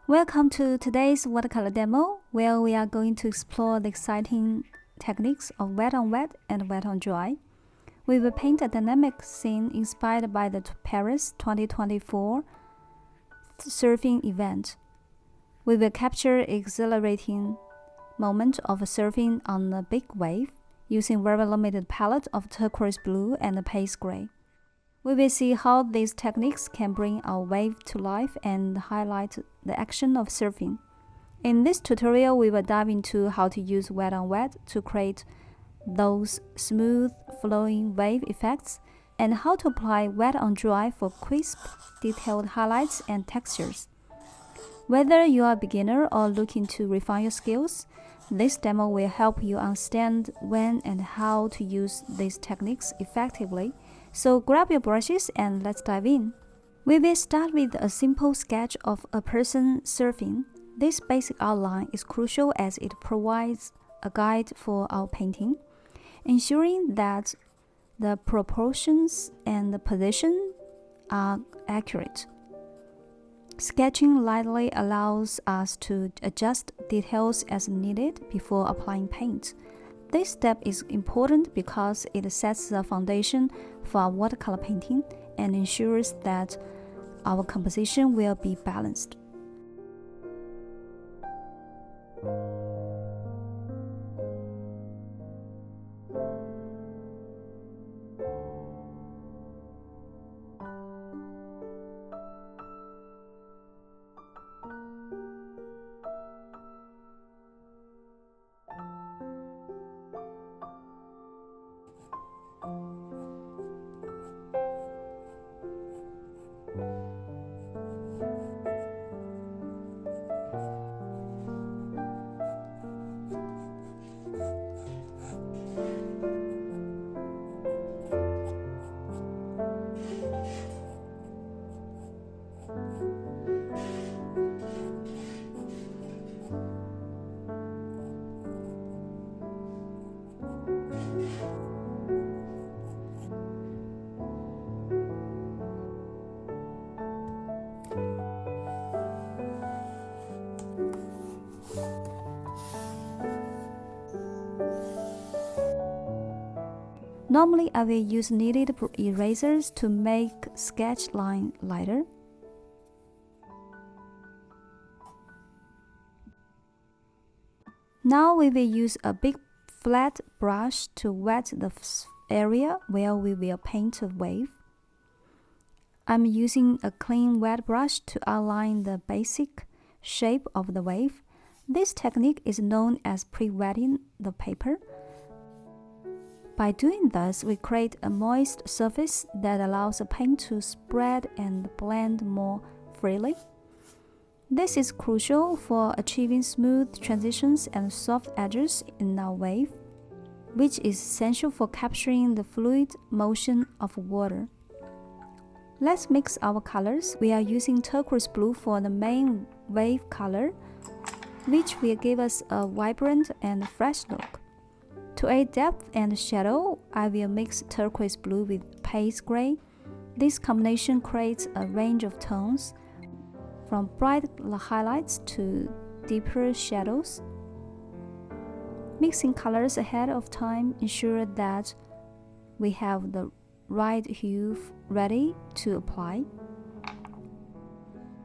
Welcome to today's watercolor demo, where we are going to explore the exciting techniques of wet on wet and wet on dry. We will paint a dynamic scene inspired by the Paris 2024 surfing event. We will capture exhilarating moment of surfing on a big wave using very limited palette of turquoise blue and Payne gray. We will see how these techniques can bring our wave to life and highlight the action of surfing. In this tutorial, we will dive into how to use wet on wet to create those smooth, flowing wave effects, and how to apply wet on dry for crisp, detailed highlights and textures. Whether you are a beginner or looking to refine your skills, this demo will help you understand when and how to use these techniques effectively. So grab your brushes and let's dive in. We will start with a simple sketch of a person surfing. This basic outline is crucial as it provides a guide for our painting, ensuring that the proportions and the position are accurate. Sketching lightly allows us to adjust details as needed before applying paint. This step is important because it sets the foundation for our watercolor painting and ensures that our composition will be balanced. Normally, I will use kneaded erasers to make sketch line lighter. Now we will use a big flat brush to wet the area where we will paint a wave. I'm using a clean wet brush to outline the basic shape of the wave. This technique is known as pre-wetting the paper. By doing this, we create a moist surface that allows the paint to spread and blend more freely. This is crucial for achieving smooth transitions and soft edges in our wave, which is essential for capturing the fluid motion of water. Let's mix our colors. We are using turquoise blue for the main wave color, which will give us a vibrant and fresh look. To add depth and shadow, I will mix turquoise blue with Payne gray. This combination creates a range of tones, from bright highlights to deeper shadows. Mixing colors ahead of time ensures that we have the right hue ready to apply,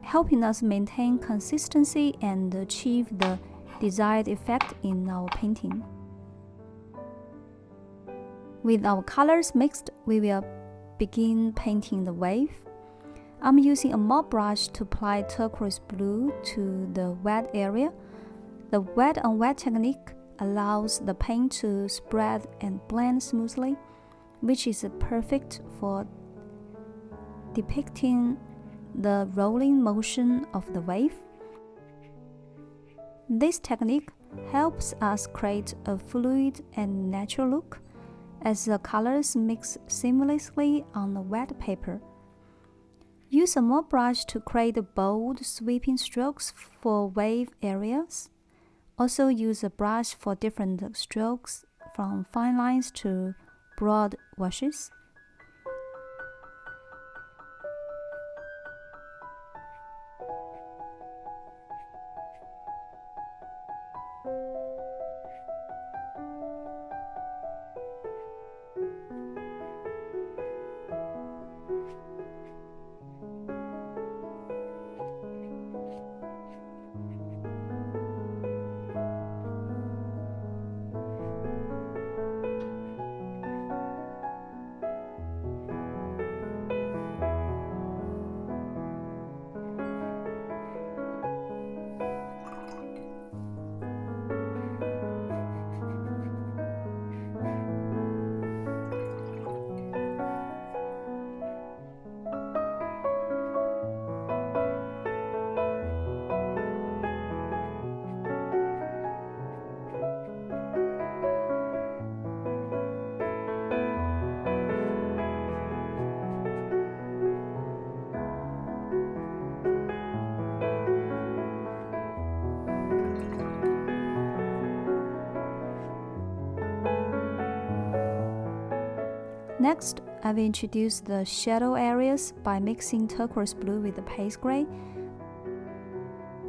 helping us maintain consistency and achieve the desired effect in our painting. With our colors mixed, we will begin painting the wave. I'm using a mop brush to apply turquoise blue to the wet area. The wet on wet technique allows the paint to spread and blend smoothly, which is perfect for depicting the rolling motion of the wave. This technique helps us create a fluid and natural look as the colors mix seamlessly on the wet paper. Use a mop brush to create bold, sweeping strokes for wave areas. Also use a brush for different strokes, from fine lines to broad washes. Next, I will introduce the shadow areas by mixing turquoise blue with the Payne gray.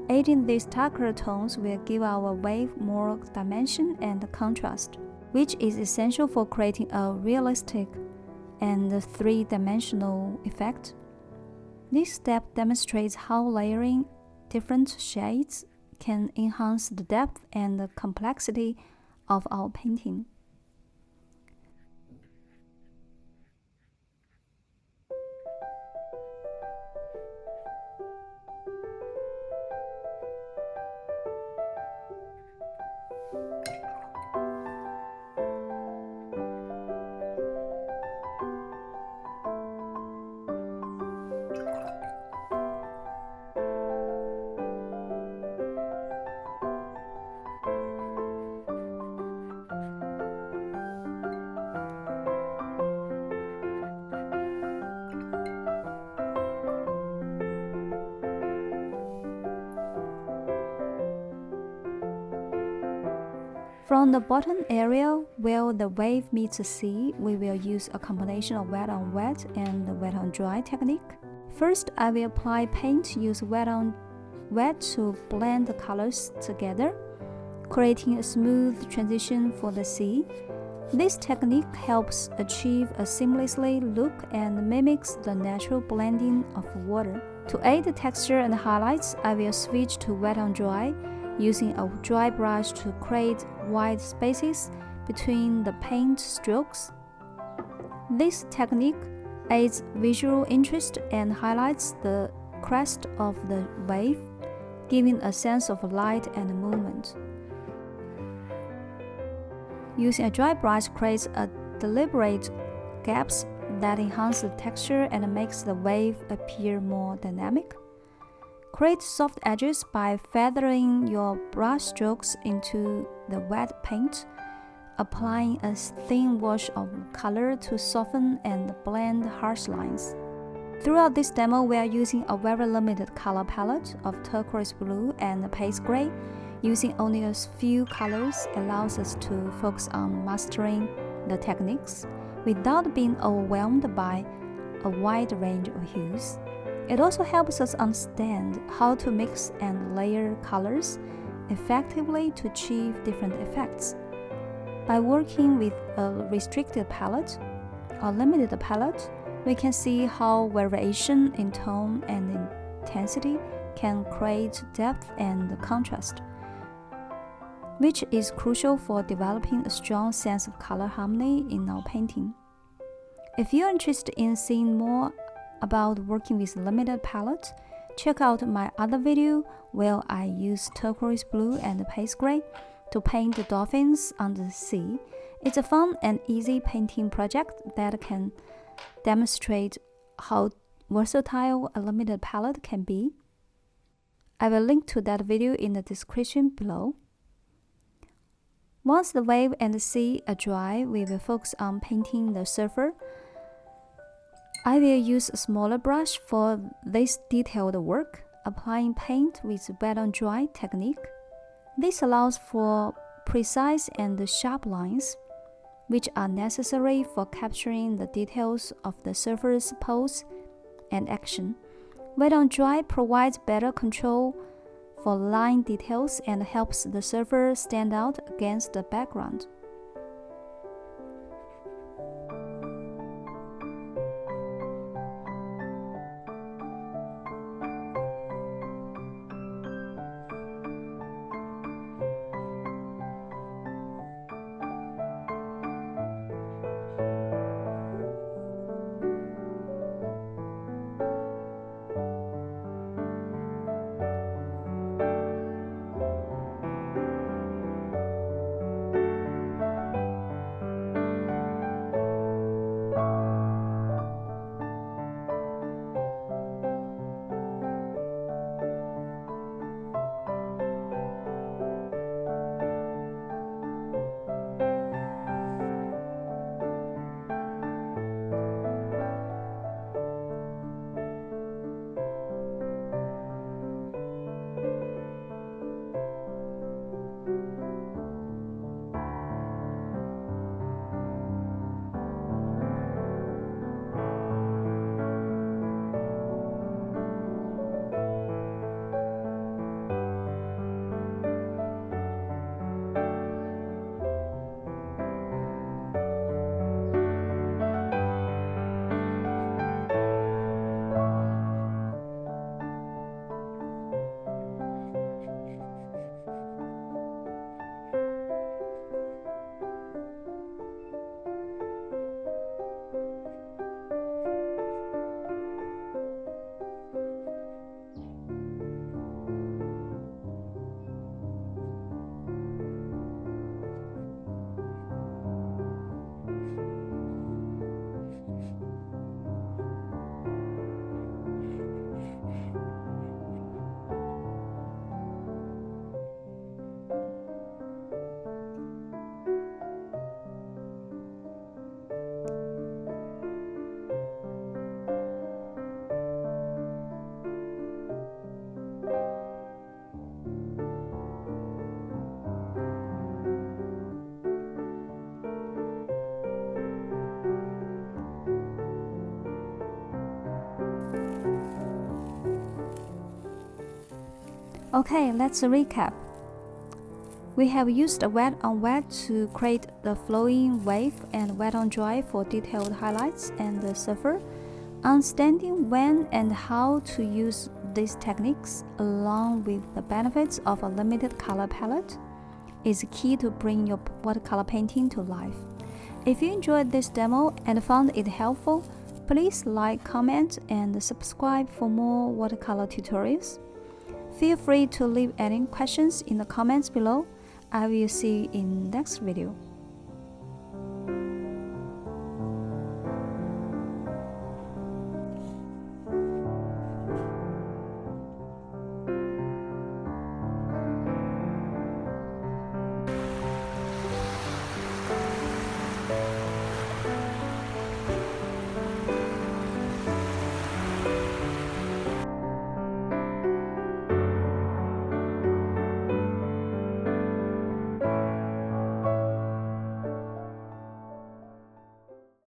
Adding these darker tones will give our wave more dimension and contrast, which is essential for creating a realistic and three-dimensional effect. This step demonstrates how layering different shades can enhance the depth and the complexity of our painting. From the bottom area where the wave meets the sea, we will use a combination of wet on wet and wet on dry technique. First, I will apply paint, use wet on wet to blend the colors together, creating a smooth transition for the sea. This technique helps achieve a seamlessly look and mimics the natural blending of water. To aid the texture and highlights, I will switch to wet on dry, using a dry brush to create wide spaces between the paint strokes. This technique aids visual interest and highlights the crest of the wave, giving a sense of light and movement. Using a dry brush creates a deliberate gaps that enhance the texture and makes the wave appear more dynamic. Create soft edges by feathering your brush strokes into the wet paint, applying a thin wash of color to soften and blend harsh lines. Throughout this demo, we are using a very limited color palette of turquoise blue and Payne gray. Using only a few colors allows us to focus on mastering the techniques without being overwhelmed by a wide range of hues. It also helps us understand how to mix and layer colors effectively to achieve different effects. By working with a restricted palette or limited palette, we can see how variation in tone and intensity can create depth and contrast, which is crucial for developing a strong sense of color harmony in our painting. If you're interested in seeing more about working with limited palette, check out my other video where I use turquoise blue and Payne gray to paint the dolphins under the sea. It's a fun and easy painting project that can demonstrate how versatile a limited palette can be. I will link to that video in the description below. Once the wave and the sea are dry, we will focus on painting the surfer. I will use a smaller brush for this detailed work, applying paint with wet on dry technique. This allows for precise and sharp lines, which are necessary for capturing the details of the surfer's pose and action. Wet on dry provides better control for line details and helps the surfer stand out against the background. Okay, let's recap. We have used wet on wet to create the flowing wave and wet on dry for detailed highlights and the surfer. Understanding when and how to use these techniques, along with the benefits of a limited color palette, is key to bring your watercolor painting to life. If you enjoyed this demo and found it helpful, please like, comment, and subscribe for more watercolor tutorials. Feel free to leave any questions in the comments below. I will see you in next video.